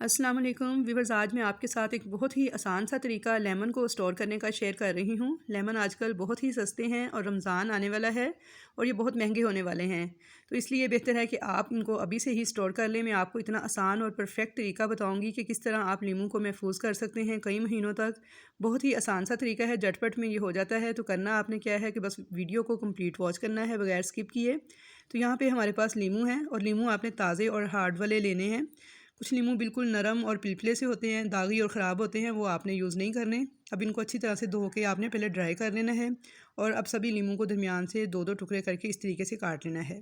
अस्सलाम वालेकुम व्यूअर्स। आज मैं आपके साथ एक बहुत ही आसान सा तरीका लेमन को स्टोर करने का शेयर कर रही हूँ। लेमन आजकल बहुत ही सस्ते हैं और रमज़ान आने वाला है और ये बहुत महंगे होने वाले हैं, तो इसलिए बेहतर है कि आप इनको अभी से ही स्टोर कर लें। मैं आपको इतना आसान और परफेक्ट तरीका बताऊँगी कि किस तरह आप लीमू को महफूज कर सकते हैं कई महीनों तक। बहुत ही आसान सा तरीका है, झटपट में ये हो जाता है। तो करना आपने क्या है कि बस वीडियो को कम्प्लीट वॉच करना है बगैर स्किप किए। तो यहाँ पर हमारे पास लीमू है और लीमू आपने ताज़े और हार्ड वाले लेने हैं। कुछ नींबू बिल्कुल नरम और पिलपिले से होते हैं, दागी और ख़राब होते हैं, वो आपने यूज़ नहीं करने। अब इनको अच्छी तरह से धो के आपने पहले ड्राई कर लेना है और अब सभी नींबू को दरमियान से दो दो टुकड़े करके इस तरीके से काट लेना है।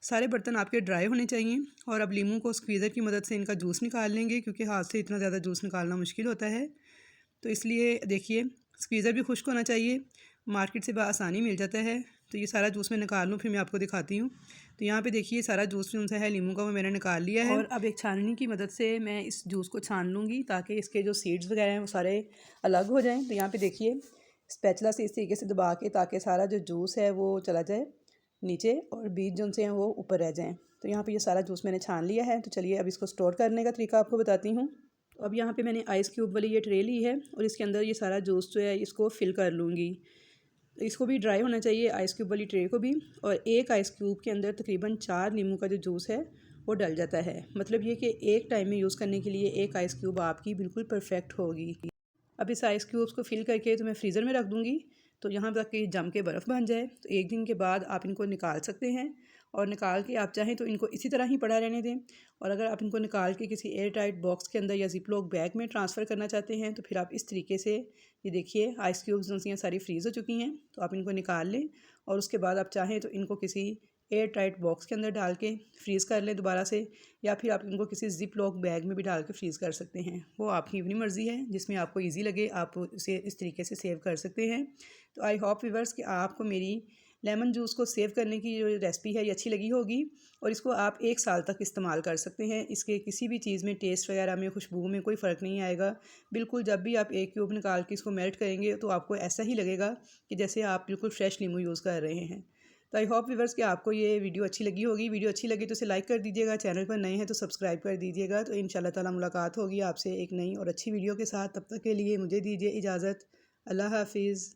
सारे बर्तन आपके ड्राई होने चाहिए और अब लीमू को स्क्वीज़र की मदद से इनका जूस निकाल लेंगे, क्योंकि हाथ से इतना ज़्यादा जूस निकालना मुश्किल होता है। तो इसलिए देखिए, स्क्वीज़र भी खुश्क होना चाहिए, मार्केट से आसानी मिल जाता है। तो ये सारा जूस मैं निकाल लूँ, फिर मैं आपको दिखाती हूँ। तो यहाँ पे देखिए सारा जूस जो सा है लीमू का वो मैंने निकाल लिया है और अब एक छाननी की मदद से मैं इस जूस को छान लूँगी ताकि इसके जो सीड्स वगैरह हैं वो सारे अलग हो जाएं। तो यहाँ पे देखिए स्पैचुला से इस तरीके से दबा के ताकि सारा जो जूस है वो चला जाए नीचे और बीज जो से हैं वो ऊपर रह जाएँ। तो यहाँ पर ये सारा जूस मैंने छान लिया है। तो चलिए अब इसको स्टोर करने का तरीका आपको बताती हूँ। अब यहाँ पे मैंने आइस क्यूब वाली ये ट्रे ली है और इसके अंदर ये सारा जूस जो है इसको फिल कर लूँगी। इसको भी ड्राई होना चाहिए, आइस क्यूब वाली ट्रे को भी। और एक आइस क्यूब के अंदर तकरीबन 4 नींबू का जो जूस है वो डल जाता है। मतलब ये कि एक टाइम में यूज़ करने के लिए एक आइस क्यूब आपकी बिल्कुल परफेक्ट होगी। अब इस आइस क्यूब्स को फिल करके तो मैं फ्रीज़र में रख दूँगी, तो यहाँ तक कि जम के बर्फ़ बन जाए। तो एक दिन के बाद आप इनको निकाल सकते हैं और निकाल के आप चाहें तो इनको इसी तरह ही पड़ा रहने दें। और अगर आप इनको निकाल के किसी एयर टाइट बॉक्स के अंदर या ज़िप-लॉक बैग में ट्रांसफ़र करना चाहते हैं तो फिर आप इस तरीके से, ये देखिए आइस क्यूब्स जो हैं सारी फ्रीज़ हो चुकी हैं, तो आप इनको निकाल लें और उसके बाद आप चाहें तो इनको किसी एयर टाइट बॉक्स के अंदर डाल के फ्रीज़ कर लें दोबारा से, या फिर आप इनको किसी ज़िप लॉक बैग में भी डाल के फ्रीज़ कर सकते हैं। वो आपकी अपनी मर्ज़ी है, जिसमें आपको ईज़ी लगे आप उसे इस तरीके से सेव कर सकते हैं। तो आई होप व्यूअर्स कि आपको मेरी लेमन जूस को सेव करने की जो रेसिपी है ये अच्छी लगी होगी और इसको आप 1 साल तक इस्तेमाल कर सकते हैं। इसके किसी भी चीज़ में, टेस्ट वगैरह में, खुशबू में कोई फ़र्क नहीं आएगा। बिल्कुल जब भी आप एक क्यूब निकाल के इसको मेल्ट करेंगे तो आपको ऐसा ही लगेगा कि जैसे आप बिल्कुल फ्रेश नींबू यूज़ कर रहे हैं। तो आई होप व्यूअर्स कि आपको ये वीडियो अच्छी लगी होगी। वीडियो अच्छी लगी तो इसे लाइक कर दीजिएगा, चैनल पर नए हैं तो सब्सक्राइब कर दीजिएगा। तो इंशाल्लाह ताला मुलाकात होगी आपसे एक नई और अच्छी वीडियो के साथ। तब तक के लिए मुझे दीजिए इजाज़त। अल्लाह हाफ़िज़।